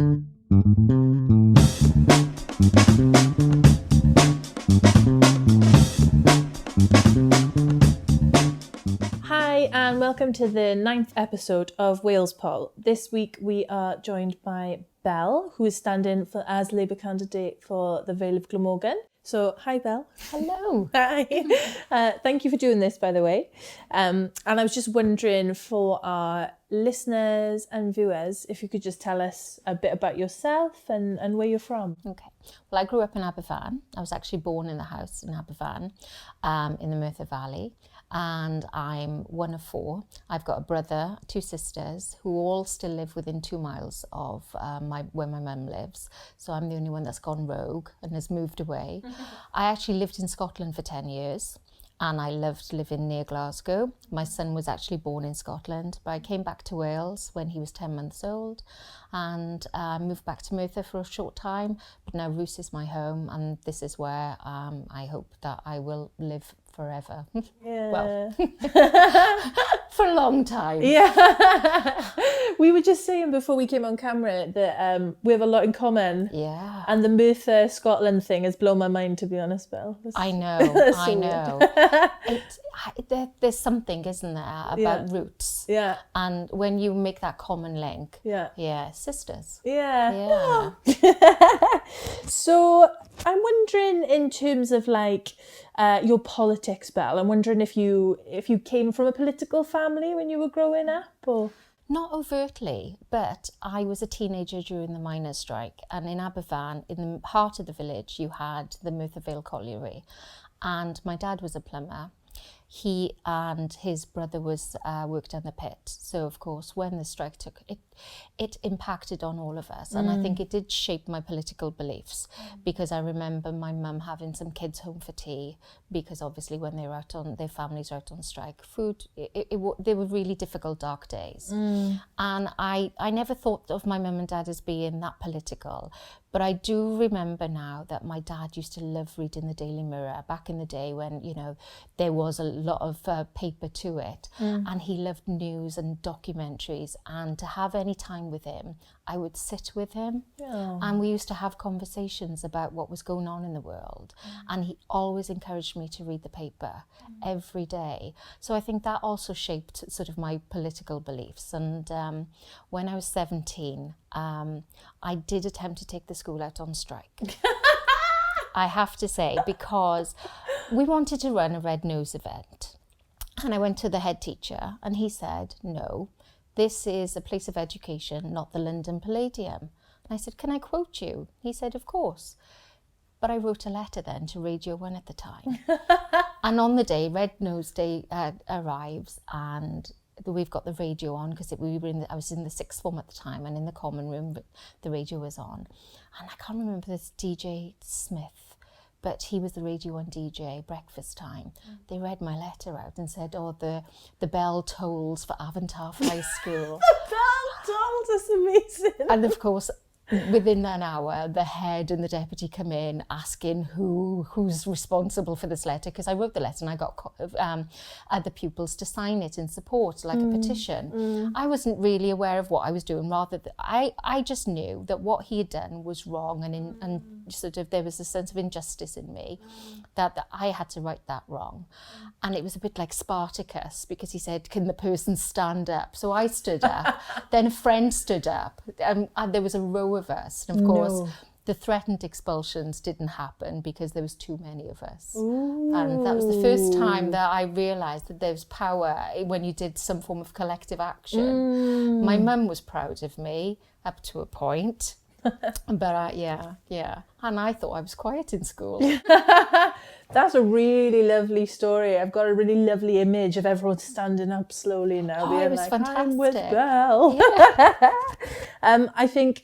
Hi and welcome to the 9th episode of Wales.Pol. This week we are joined by Belle, who is standing as Labour candidate for the Vale of Glamorgan. So, hi Belle. Hello. Hi. Thank you for doing this, by the way. And I was just wondering for our listeners and viewers, if you could just tell us a bit about yourself and where you're from. Okay. Well, I grew up in Aberfan. I was actually born in the house in Aberfan, in the Merthyr Valley. And I'm one of four. I've got a brother, two sisters, who all still live within 2 miles of where my mum lives. So I'm the only one that's gone rogue and has moved away. I actually lived in Scotland for 10 years. And I loved living near Glasgow. My son was actually born in Scotland, but I came back to Wales when he was 10 months old and moved back to Merthyr for a short time. But now Rhys is my home, and this is where I hope that I will live forever. Yeah. Well, for a long time. Yeah. We were just saying before we came on camera that we have a lot in common. Yeah. And the Merthyr Scotland thing has blown my mind, to be honest, Belle. I know, so I know. There's something, isn't there, about roots. Yeah. And when you make that common link, yeah, sisters. Yeah. Yeah. So I'm wondering, in terms of like your politics, Belle, I'm wondering if you came from a political family when you were growing up, or... Not overtly, but I was a teenager during the miners' strike, and in Aberfan, in the heart of the village, you had the Merthyr Vale colliery, and my dad was a plumber. He and his brother worked on the pit. So, of course, when the strike took it impacted on all of us. And I think it did shape my political beliefs, because I remember my mum having some kids home for tea, because obviously when they were their families were out on strike, food, they were really difficult, dark days. And I never thought of my mum and dad as being that political. But I do remember now that my dad used to love reading the Daily Mirror back in the day when, there was a lot of paper to it. And he loved news and documentaries. And to have any time with him, I would sit with him. And we used to have conversations about what was going on in the world. And he always encouraged me to read the paper every day. So I think that also shaped sort of my political beliefs. And when I was 17, I did attempt to take the school out on strike. I have to say, because we wanted to run a Red Nose event. And I went to the head teacher and he said, no, this is a place of education, not the London Palladium. And I said, can I quote you? He said, of course. But I wrote a letter then to Radio 1 at the time. And on the day, Red Nose Day arrives, and we've got the radio on, because I was in the sixth form at the time, and in the common room the radio was on. And I can't remember this DJ Smith, but he was the Radio 1 DJ, breakfast time. They read my letter out and said, the bell tolls for Avontarf High School. The bell tolls, that's amazing. And of course, within an hour, the head and the deputy come in asking who's responsible for this letter, because I wrote the letter and I got the pupils to sign it in support, like a petition. I wasn't really aware of what I was doing. Rather, I just knew that what he had done was wrong, and sort of there was a sense of injustice in me that I had to right that wrong. And it was a bit like Spartacus, because he said, can the person stand up? So I stood up. Then a friend stood up, and there was a row of us, and of course the threatened expulsions didn't happen because there was too many of us. And that was the first time that I realised that there was power when you did some form of collective action. My mum was proud of me up to a point. But yeah. And I thought I was quiet in school. That's a really lovely story. I've got a really lovely image of everyone standing up slowly now. Oh, it was like, fantastic. I'm with Belle. Yeah. I think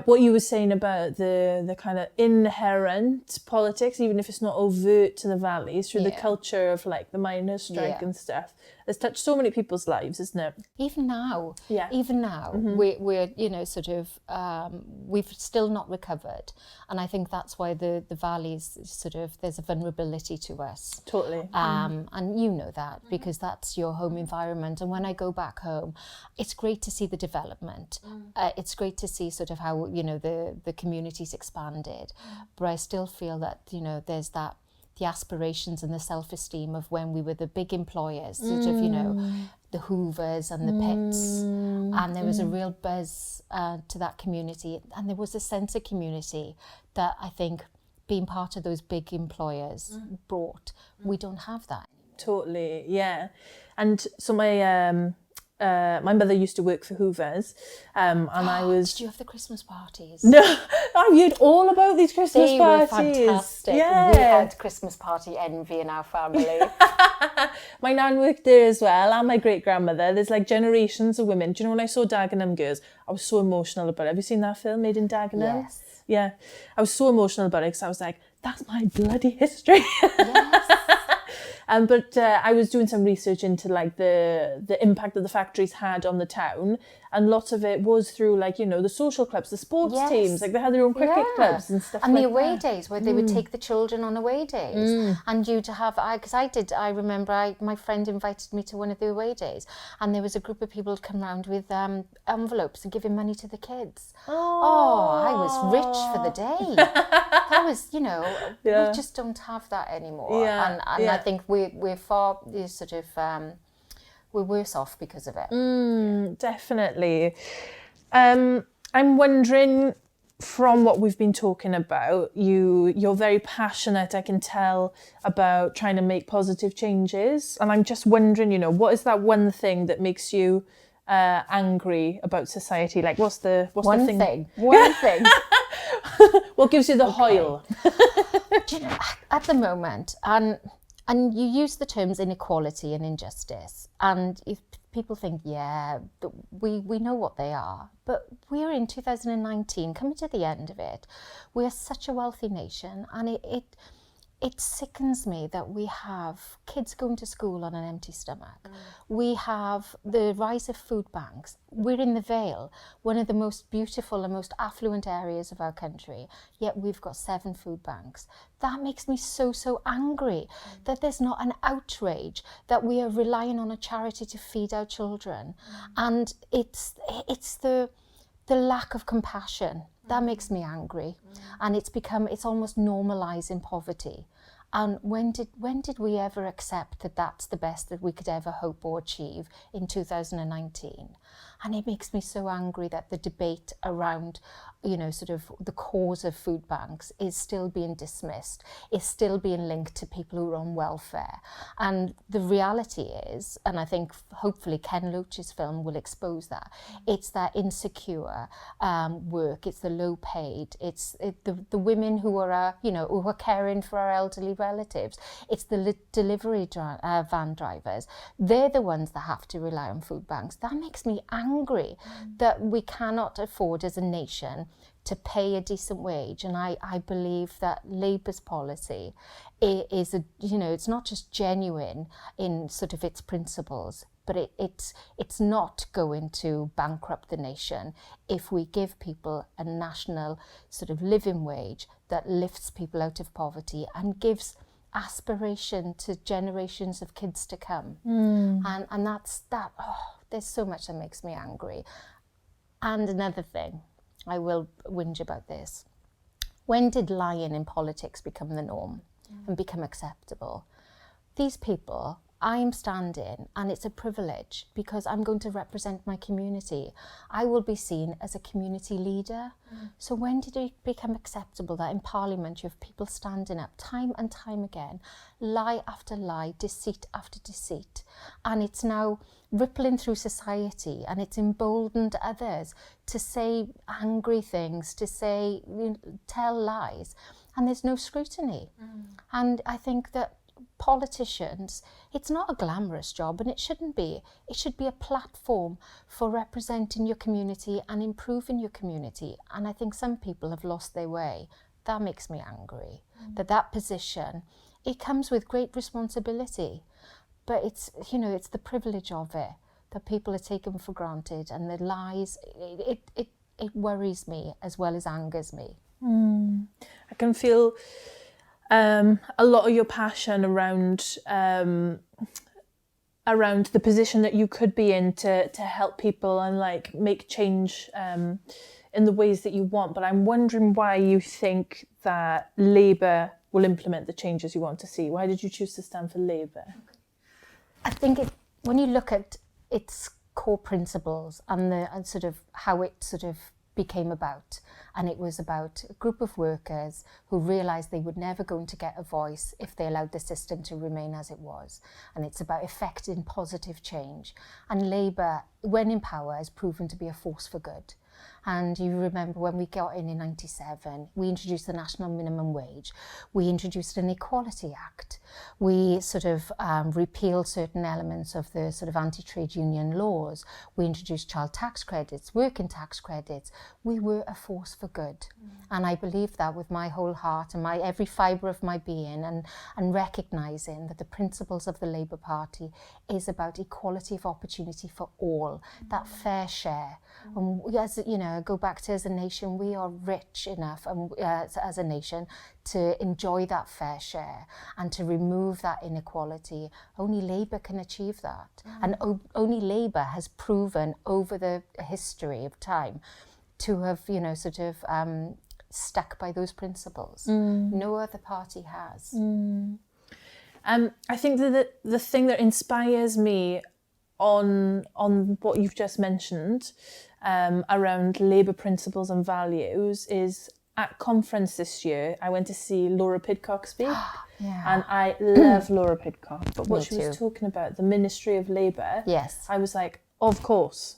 what you were saying about the kind of inherent politics, even if it's not overt to the valleys, through the culture of like the miners' strike and stuff, has touched so many people's lives, isn't it? Even now, Yeah. we're we've still not recovered, and I think that's why the Valley's there's a vulnerability to us. Totally. And you know that because that's your home environment. And when I go back home, it's great to see the development. It's great to see sort of how the community's expanded, but I still feel that there's that. The aspirations and the self-esteem of when we were the big employers, the Hoovers and the Pitts, and there was a real buzz to that community, and there was a sense of community that I think being part of those big employers brought. We don't have that. Totally, yeah. And so my mother used to work for Hoovers, and I was... Did you have the Christmas parties? No, I've heard all about these Christmas parties. They were fantastic. Yeah. We had Christmas party envy in our family. My nan worked there as well, and my great-grandmother. There's like generations of women. Do you know when I saw Dagenham Girls, I was so emotional about it. Have you seen that film, Made in Dagenham? Yes. Yeah. I was so emotional about it because I was like, that's my bloody history. Yes. But I was doing some research into like the impact that the factories had on the town, and lots of it was through like the social clubs, the sports teams, like they had their own cricket clubs and stuff. And like the away that. days where they would take the children on away days, and you to have I remember my friend invited me to one of the away days, and there was a group of people who'd come round with envelopes and giving money to the kids. Oh, I was rich for the day. That was we just don't have that anymore, and I think we're far we're worse off because of it. Definitely. I'm wondering, from what we've been talking about, you're very passionate, I can tell, about trying to make positive changes. And I'm just wondering, what is that one thing that makes you angry about society? Like, what's the thing? One thing. What gives you the hoil? Do at the moment, and you use the terms inequality and injustice, and if people think, we know what they are, but we're in 2019, coming to the end of it. We are such a wealthy nation, and it sickens me that we have kids going to school on an empty stomach. We have the rise of food banks. We're in the Vale, one of the most beautiful and most affluent areas of our country, yet we've got 7 food banks. That makes me so angry that there's not an outrage that we are relying on a charity to feed our children. And it's the lack of compassion. That makes me angry. And it's almost normalising poverty. And when did we ever accept that that's the best that we could ever hope or achieve in 2019? And it makes me so angry that the debate around, the cause of food banks is still being dismissed, is still being linked to people who are on welfare. And the reality is, and I think hopefully Ken Loach's film will expose that, it's that insecure work, it's the low paid, it's the women who are, who are caring for our elderly relatives, it's the delivery van drivers. They're the ones that have to rely on food banks. That makes me angry that we cannot afford as a nation to pay a decent wage. And I believe that Labour's policy is it's not just genuine in sort of its principles, but it's not going to bankrupt the nation if we give people a national sort of living wage that lifts people out of poverty and gives aspiration to generations of kids to come. And that's that. There's so much that makes me angry. And another thing, I will whinge about this. When did lying in politics become the norm and become acceptable? These people, I'm standing, and it's a privilege because I'm going to represent my community. I will be seen as a community leader. So when did it become acceptable that in Parliament you have people standing up time and time again, lie after lie, deceit after deceit, and it's now rippling through society, and it's emboldened others to say angry things, to say, tell lies, and there's no scrutiny. And I think that politicians, it's not a glamorous job, and it shouldn't be. It should be a platform for representing your community and improving your community. And I think some people have lost their way. That makes me angry. That position, it comes with great responsibility. but it's, you know, it's the privilege of it that people are taken for granted, and the lies, it worries me as well as angers me. I can feel a lot of your passion around the position that you could be in to help people and like make change in the ways that you want. But I'm wondering why you think that Labour will implement the changes you want to see. Why did you choose to stand for Labour? I think when you look at its core principles and sort of how it sort of became about, and it was about a group of workers who realised they were never going to get a voice if they allowed the system to remain as it was, and it's about effecting positive change. And Labour, when in power, has proven to be a force for good. And you remember when we got in 97, we introduced the national minimum wage, we introduced an Equality Act, we sort of repealed certain elements of the sort of anti-trade union laws, we introduced child tax credits, working tax credits. We were a force for good. And I believe that with my whole heart and my every fibre of my being, and recognising that the principles of the Labour Party is about equality of opportunity for all, that fair share. And as you know, go back to, as a nation, we are rich enough as a nation to enjoy that fair share and to remove that inequality. Only Labour can achieve that. And only Labour has proven over the history of time to have, you know, sort of stuck by those principles. No other party has. I think that the thing that inspires me on what you've just mentioned around Labour principles and values is, at conference this year, I went to see Laura Pidcock speak. And I love Laura Pidcock, but what she was talking about, the Ministry of Labour, I was like, of course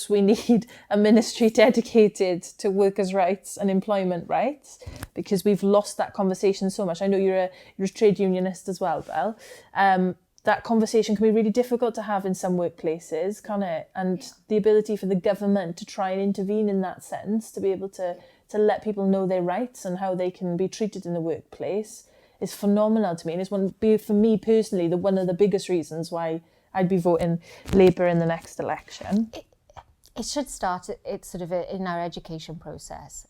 we need a ministry dedicated to workers' rights and employment rights, because we've lost that conversation so much. I know you're a trade unionist as well, Belle. That conversation can be really difficult to have in some workplaces, can't it? And the ability for the government to try and intervene in that sense, to be able to let people know their rights and how they can be treated in the workplace, is phenomenal to me. And it's for me personally, one of the biggest reasons why I'd be voting Labour in the next election. It should start sort of in our education process.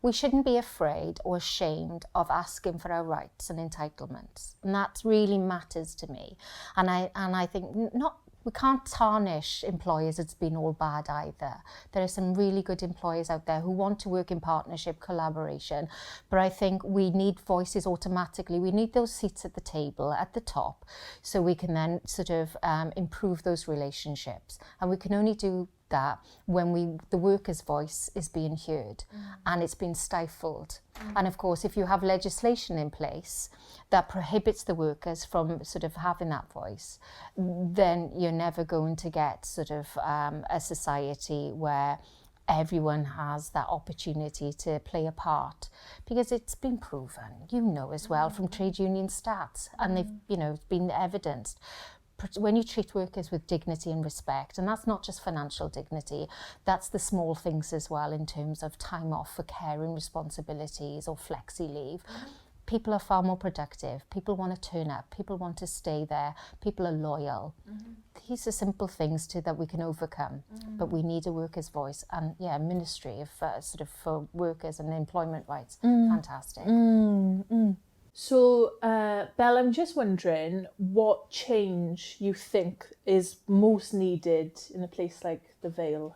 We shouldn't be afraid or ashamed of asking for our rights and entitlements, and that really matters to me. And I think we can't tarnish employers as being all bad either. There are some really good employers out there who want to work in partnership, collaboration, but I think we need voices automatically. We need those seats at the table at the top, so we can then sort of improve those relationships. And we can only do that when the workers' voice is being heard and it's been stifled. And of course, if you have legislation in place that prohibits the workers from sort of having that voice, then you're never going to get sort of a society where everyone has that opportunity to play a part, because it's been proven, you know, as well, from trade union stats, and they've, you know, been evidenced. When you treat workers with dignity and respect, and that's not just financial dignity, that's the small things as well, in terms of time off for care and responsibilities or flexi leave. People are far more productive. People want to turn up. People want to stay there. People are loyal. These are simple things that we can overcome, but we need a workers' voice. And a ministry of sort of for workers and employment rights. Fantastic. So, Belle, I'm just wondering what change you think is most needed in a place like the Vale?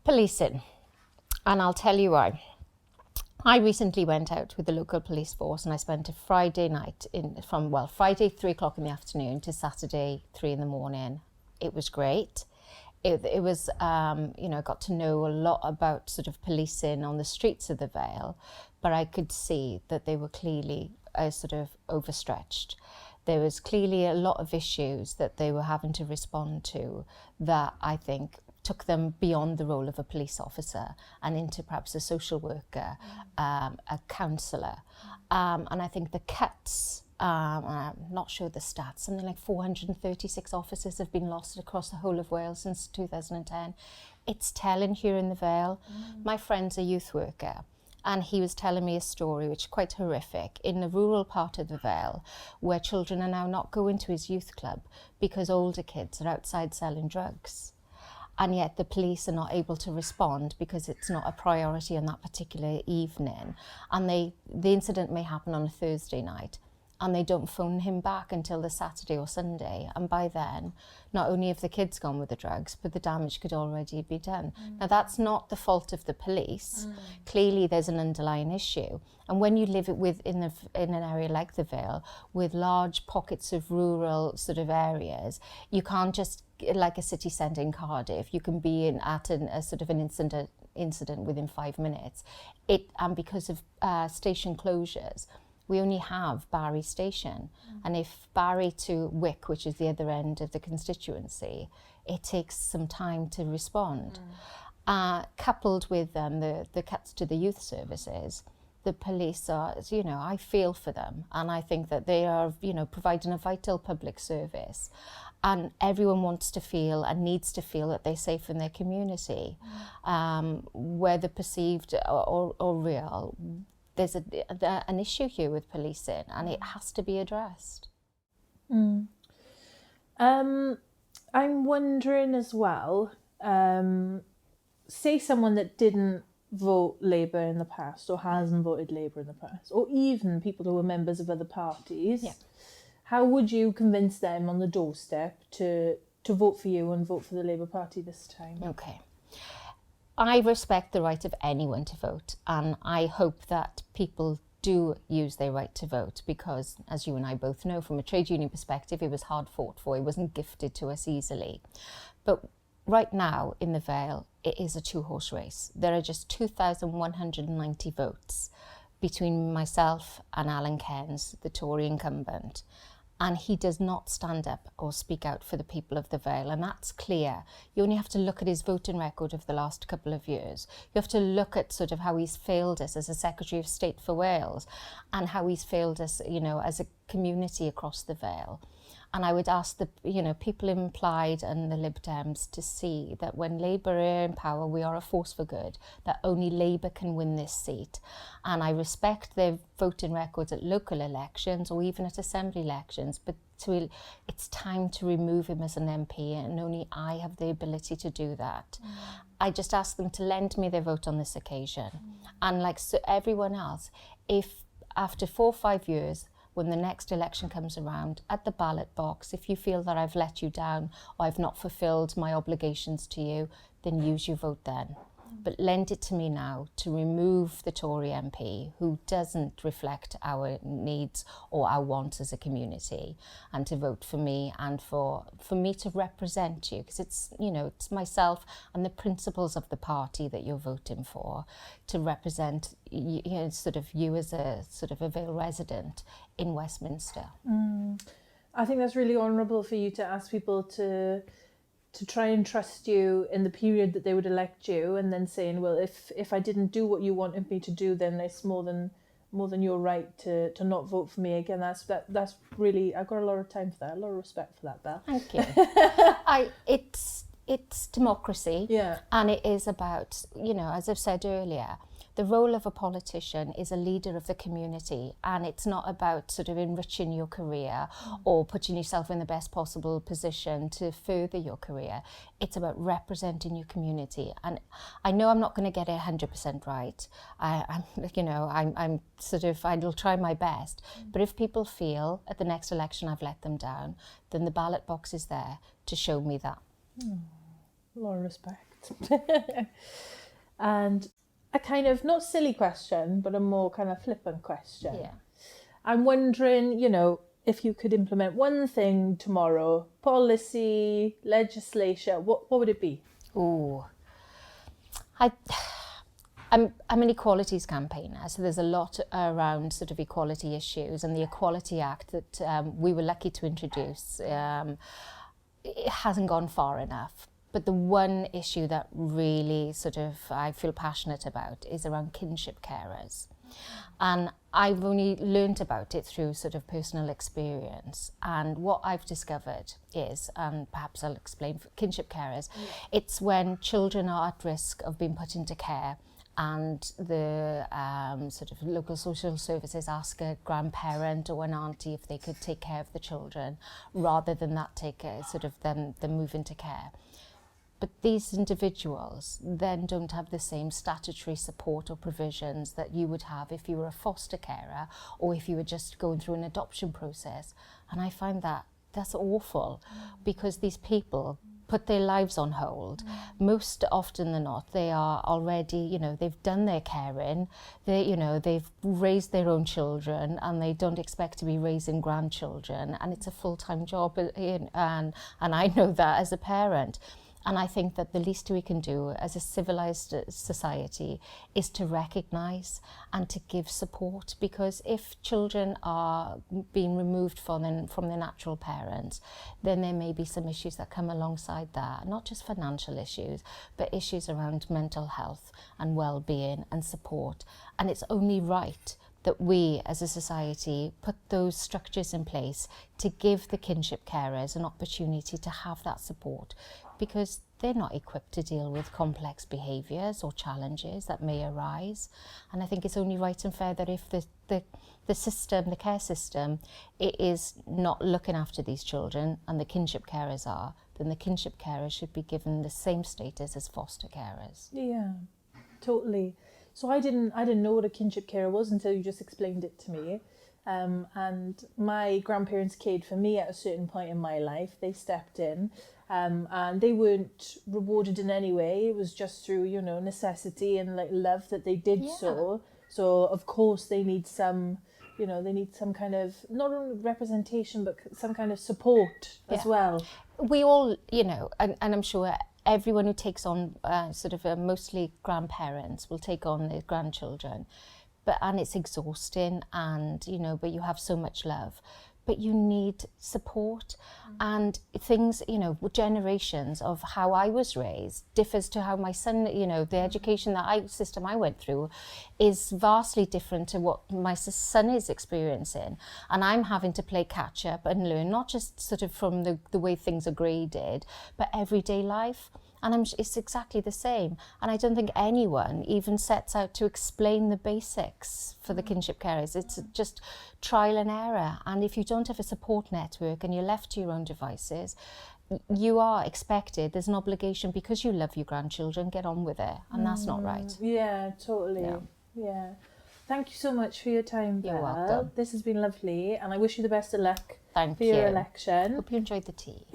Policing. And I'll tell you why. I recently went out with the local police force, and I spent a Friday night from Friday 3 o'clock in the afternoon to Saturday 3 in the morning. It was great. It was, got to know a lot about sort of policing on the streets of the Vale, but I could see that they were clearly sort of overstretched. There was clearly a lot of issues that they were having to respond to that I think took them beyond the role of a police officer and into perhaps a social worker, a counsellor. And I think the cuts, I'm not sure the stats, something like 436 officers have been lost across the whole of Wales since 2010. It's telling here in the Vale. My friend's a youth worker, And he was telling me a story which is quite horrific in the rural part of the Vale, where children are now not going to his youth club because older kids are outside selling drugs. And yet the police are not able to respond because it's not a priority on that particular evening. And the incident may happen on a Thursday night, and they don't phone him back until the Saturday or Sunday. And by then, not only have the kids gone with the drugs, but the damage could already be done. Now, that's not the fault of the police. Clearly, there's an underlying issue. And when you live in an area like the Vale, with large pockets of rural sort of areas, you can't just, like a city centre in Cardiff, you can be at a sort of an incident within 5 minutes. And because of station closures, we only have Barry Station. And if Barry to Wick, which is the other end of the constituency, it takes some time to respond. Coupled with the cuts to the youth services, the police are, I feel for them. And I think that they are, providing a vital public service. And everyone wants to feel and needs to feel that they're safe in their community, whether perceived or real. There's an issue here with policing, and it has to be addressed. I'm wondering as well, say someone that didn't vote Labour in the past or hasn't voted Labour in the past, or even people who are members of other parties, how would you convince them on the doorstep to vote for you and vote for the Labour Party this time? Okay. I respect the right of anyone to vote, and I hope that people do use their right to vote because, as you and I both know, from a trade union perspective, it was hard fought for. It wasn't gifted to us easily. But right now in the Vale, it is a two-horse race. There are just 2,190 votes between myself and Alan Cairns, the Tory incumbent. And he does not stand up or speak out for the people of the Vale, and that's clear. You only have to look at his voting record of the last couple of years. You have to look at sort of how he's failed us as a Secretary of State for Wales and how he's failed us, as a community across the Vale. And I would ask the, people in Plaid and the Lib Dems to see that when Labour are in power, we are a force for good, that only Labour can win this seat. And I respect their voting records at local elections or even at assembly elections, but it's time to remove him as an MP, and only I have the ability to do that. I just ask them to lend me their vote on this occasion. And like everyone else, if after 4 or 5 years, when the next election comes around, at the ballot box, if you feel that I've let you down or I've not fulfilled my obligations to you, then use your vote then. But lend it to me now to remove the Tory MP who doesn't reflect our needs or our wants as a community, and to vote for me and for me to represent you, because it's myself and the principles of the party that you're voting for, to represent you as a sort of a Vale resident in Westminster. I think that's really honourable for you to ask people to try and trust you in the period that they would elect you, and then saying, well, if I didn't do what you wanted me to do, then it's more than your right to not vote for me again. That's really, I've got a lot of time for that, a lot of respect for that, Belle. Thank you. It's democracy, and it is about, as I've said earlier, the role of a politician is a leader of the community, and it's not about sort of enriching your career or putting yourself in the best possible position to further your career. It's about representing your community. And I know I'm not going to get it 100% right. I'll try my best. But if people feel at the next election I've let them down, then the ballot box is there to show me that. A lot of respect. And a kind of, not silly question, but a more kind of flippant question. Yeah. I'm wondering, if you could implement one thing tomorrow, policy, legislation, what would it be? Ooh. I'm an equalities campaigner, so there's a lot around sort of equality issues, and the Equality Act that we were lucky to introduce, it hasn't gone far enough. But the one issue that really I feel passionate about is around kinship carers. And I've only learnt about it through sort of personal experience. And what I've discovered is, and perhaps I'll explain for kinship carers, it's when children are at risk of being put into care and the sort of local social services ask a grandparent or an auntie if they could take care of the children, rather than that take sort of them move into care. But these individuals then don't have the same statutory support or provisions that you would have if you were a foster carer or if you were just going through an adoption process. And I find that that's awful, because these people put their lives on hold. Most often than not, they are already, you know, they've done their caring, they've raised their own children, and they don't expect to be raising grandchildren. And it's a full-time job, and I know that as a parent. And I think that the least we can do as a civilized society is to recognise and to give support, because if children are being removed from their natural parents, then there may be some issues that come alongside that, not just financial issues, but issues around mental health and well-being and support. And it's only right that we as a society put those structures in place to give the kinship carers an opportunity to have that support, because they're not equipped to deal with complex behaviours or challenges that may arise. And I think it's only right and fair that if the system, the care system, it is not looking after these children and the kinship carers are, then the kinship carers should be given the same status as foster carers. Yeah, totally. So I didn't know what a kinship carer was until you just explained it to me. And my grandparents cared for me at a certain point in my life. They stepped in, and they weren't rewarded in any way. It was just through, you know, necessity and like love that they did so. So of course they need some, you know, they need some kind of, not only representation, but some kind of support as well. We all, you know, and I'm sure everyone who takes on mostly grandparents will take on their grandchildren, and it's exhausting, and you know, but you have so much love, but you need support. And things, you know, generations of how I was raised differs to how my son, you know, the education system I went through is vastly different to what my son is experiencing, and I'm having to play catch up and learn, not just sort of from the way things are graded, but everyday life. And it's exactly the same. And I don't think anyone even sets out to explain the basics for the kinship carers. It's just trial and error. And if you don't have a support network and you're left to your own devices, you are expected, there's an obligation, because you love your grandchildren, get on with it. And that's not right. Yeah, totally. Yeah. Thank you so much for your time, Belle. You're welcome. This has been lovely, and I wish you the best of luck for your election. Hope you enjoyed the tea.